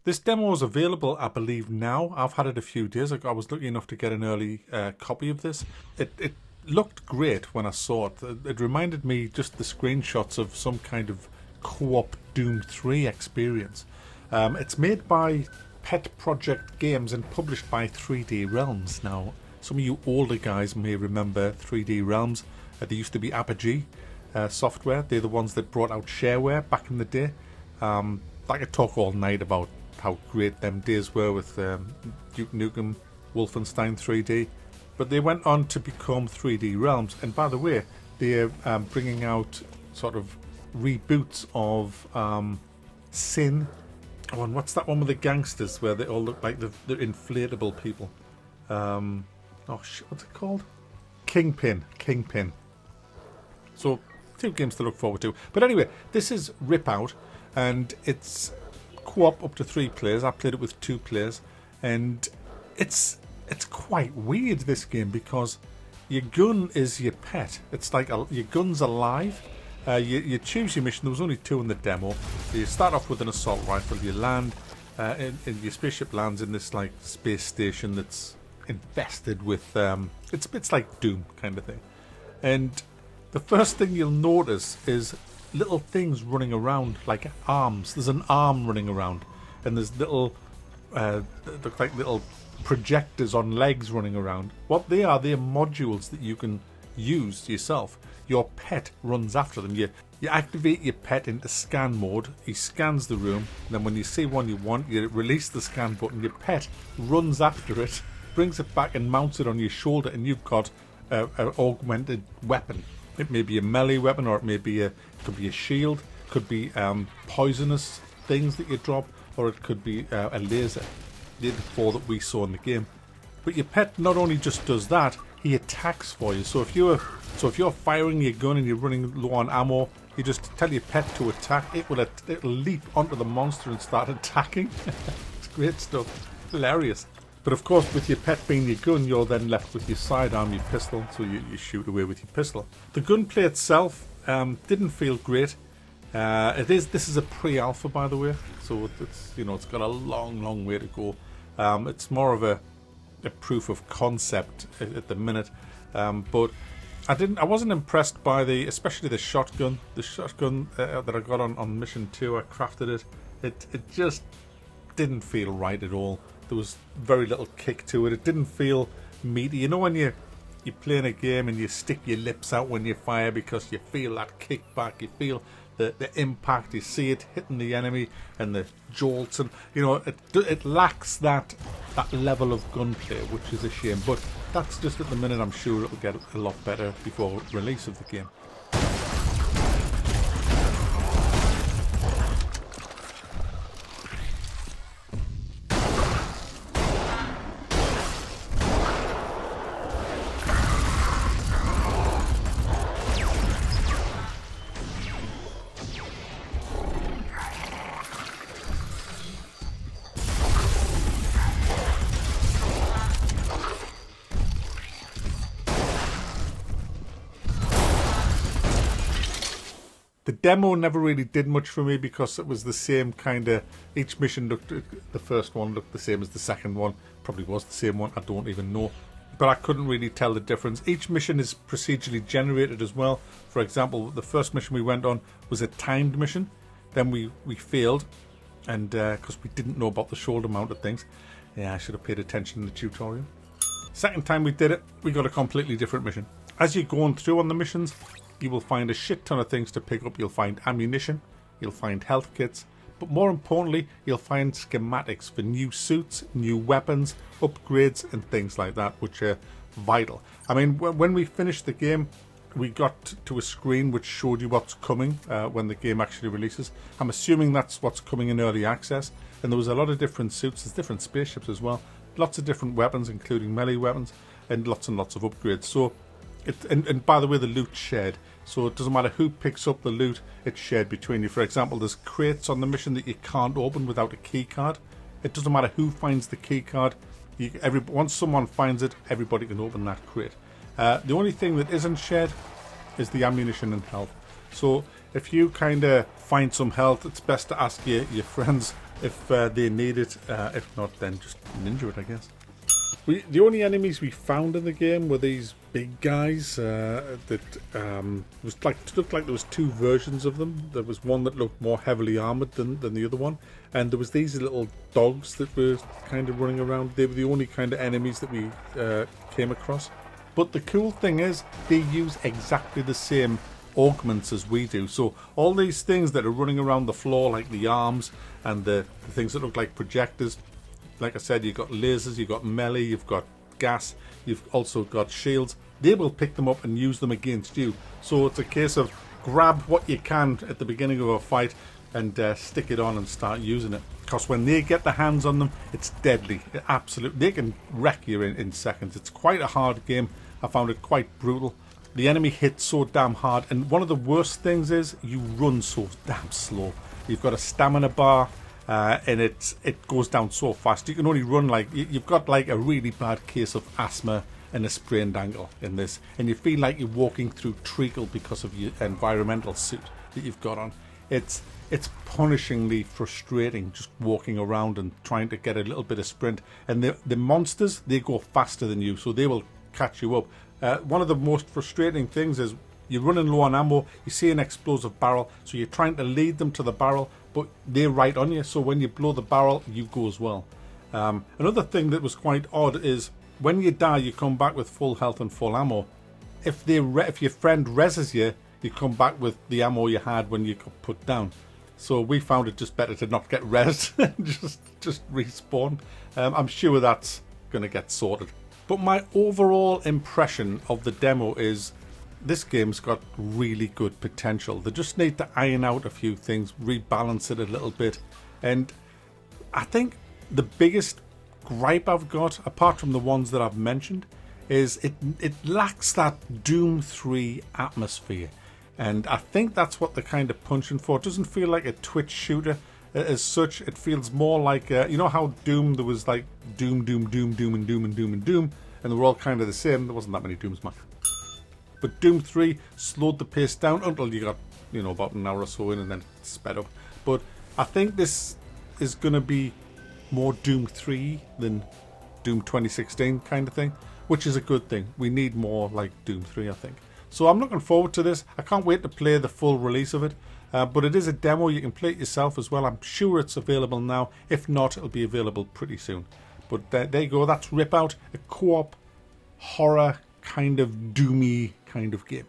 This demo is available, I believe, now. I've had it a few days ago. I was lucky enough to get an early copy of this. It looked great when I saw it. It reminded me just the screenshots of some kind of co-op Doom 3 experience. It's made by Pet Project Games and published by 3D Realms. Now, some of you older guys may remember 3D Realms. They used to be Apogee software. They're the ones that brought out shareware back in the day. I could talk all night about how great them days were with Duke Nukem, Wolfenstein 3D. But they went on to become 3D Realms. And by the way, they're bringing out sort of reboots of Sin. Oh, and what's that one with the gangsters where they all look like they're inflatable people? Oh shit, what's it called? Kingpin. So, 2 games to look forward to. But anyway, this is Ripout, and it's co-op up to 3 players. I played it with 2 players, and it's quite weird, this game, because your gun is your pet. It's like your gun's alive. You choose your mission. There was only 2 in the demo. You start off with an assault rifle. You land, in your spaceship lands in this like space station that's infested with it's like Doom kind of thing. And the first thing you'll notice is little things running around, like arms. There's an arm running around, and there's little look like little projectors on legs running around. What they are, they're modules that you can use yourself. Your pet runs after them. You activate your pet into scan mode. He scans the room, and then when you see one you want, you release the scan button. Your pet runs after it, brings it back and mounts it on your shoulder, and you've got an augmented weapon. It may be a melee weapon, or it could be a shield, could be poisonous things that you drop, or it could be a laser. The 4 that we saw in the game. But your pet not only just does that, he attacks for you. So if you're firing your gun and you're running low on ammo, you just tell your pet to attack. It'll leap onto the monster and start attacking. It's great stuff. Hilarious. But of course, with your pet being your gun, you're then left with your sidearm, your pistol, so you shoot away with your pistol. The gunplay itself didn't feel great. This is a pre-alpha, by the way, so it's got a long way to go. It's more of a proof of concept at the minute, but I wasn't impressed by especially the shotgun. The shotgun that I got on mission 2, I crafted it. It just didn't feel right at all. There was very little kick to it. It didn't feel meaty. You know when you're playing a game and you stick your lips out when you fire because you feel that kickback, you feel the impact, you see it hitting the enemy and the jolts, and it lacks that level of gunplay, which is a shame. But that's just at the minute. I'm sure it'll get a lot better before release of the game. The demo never really did much for me because it was the same kind of... Each mission the first one looked the same as the second one. Probably was the same one, I don't even know. But I couldn't really tell the difference. Each mission is procedurally generated as well. For example, the first mission we went on was a timed mission. Then we failed, and because we didn't know about the shoulder mounted things. Yeah, I should have paid attention in the tutorial. Second time we did it, we got a completely different mission. As you're going through on the missions, you will find a shit ton of things to pick up. You'll find ammunition, you'll find health kits, but more importantly, you'll find schematics for new suits, new weapons, upgrades, and things like that, which are vital. I mean, when we finished the game, we got to a screen which showed you what's coming when the game actually releases. I'm assuming that's what's coming in early access, and there was a lot of different suits. There's different spaceships as well, lots of different weapons, including melee weapons, and lots of upgrades. So and by the way, the loot's shared, so it doesn't matter who picks up the loot, it's shared between you. For example, there's crates on the mission that you can't open without a key card. It doesn't matter who finds the key card. Once someone finds it, everybody can open that crate. The only thing that isn't shared is the ammunition and health. So if you kind of find some health, it's best to ask your friends if they need it. If not, then just ninja it, I guess. The only enemies we found in the game were these big guys that looked like there was two versions of them. There was one that looked more heavily armoured than the other one, and there was these little dogs that were kind of running around. They were the only kind of enemies that we came across. But the cool thing is they use exactly the same augments as we do. So all these things that are running around the floor, like the arms and the things that look like projectors, like I said, you've got lasers, you've got melee, you've got gas, you've also got shields. They will pick them up and use them against you. So it's a case of grab what you can at the beginning of a fight and stick it on and start using it. Because when they get their hands on them, it's deadly. Absolutely, they can wreck you in seconds. It's quite a hard game. I found it quite brutal. The enemy hits so damn hard, and one of the worst things is you run so damn slow. You've got a stamina bar. And it goes down so fast. You can only run like you've got like a really bad case of asthma and a sprained ankle in this, and you feel like you're walking through treacle because of your environmental suit that you've got on. It's punishingly frustrating just walking around and trying to get a little bit of sprint. And the monsters, they go faster than you, so they will catch you up. One of the most frustrating things is you're running low on ammo, you see an explosive barrel, so you're trying to lead them to the barrel, but they're right on you, so when you blow the barrel, you go as well. Another thing that was quite odd is when you die, you come back with full health and full ammo. If your friend reses you, you come back with the ammo you had when you got put down. So we found it just better to not get res and just respawn. I'm sure that's going to get sorted. But my overall impression of the demo is this game's got really good potential. They just need to iron out a few things, rebalance it a little bit. And I think the biggest gripe I've got, apart from the ones that I've mentioned, is it lacks that Doom 3 atmosphere. And I think that's what they're kind of punching for. It doesn't feel like a Twitch shooter as such. It feels more like, you know how Doom, there was like Doom, Doom, Doom, Doom, and Doom, and Doom, and Doom, and they were all kind of the same. There wasn't that many Dooms, man. But Doom 3 slowed the pace down until you got, about an hour or so in, and then it sped up. But I think this is going to be more Doom 3 than Doom 2016 kind of thing, which is a good thing. We need more like Doom 3, I think. So I'm looking forward to this. I can't wait to play the full release of it. But it is a demo. You can play it yourself as well. I'm sure it's available now. If not, it'll be available pretty soon. But there you go. That's Ripout, a co-op horror kind of doomy kind of game.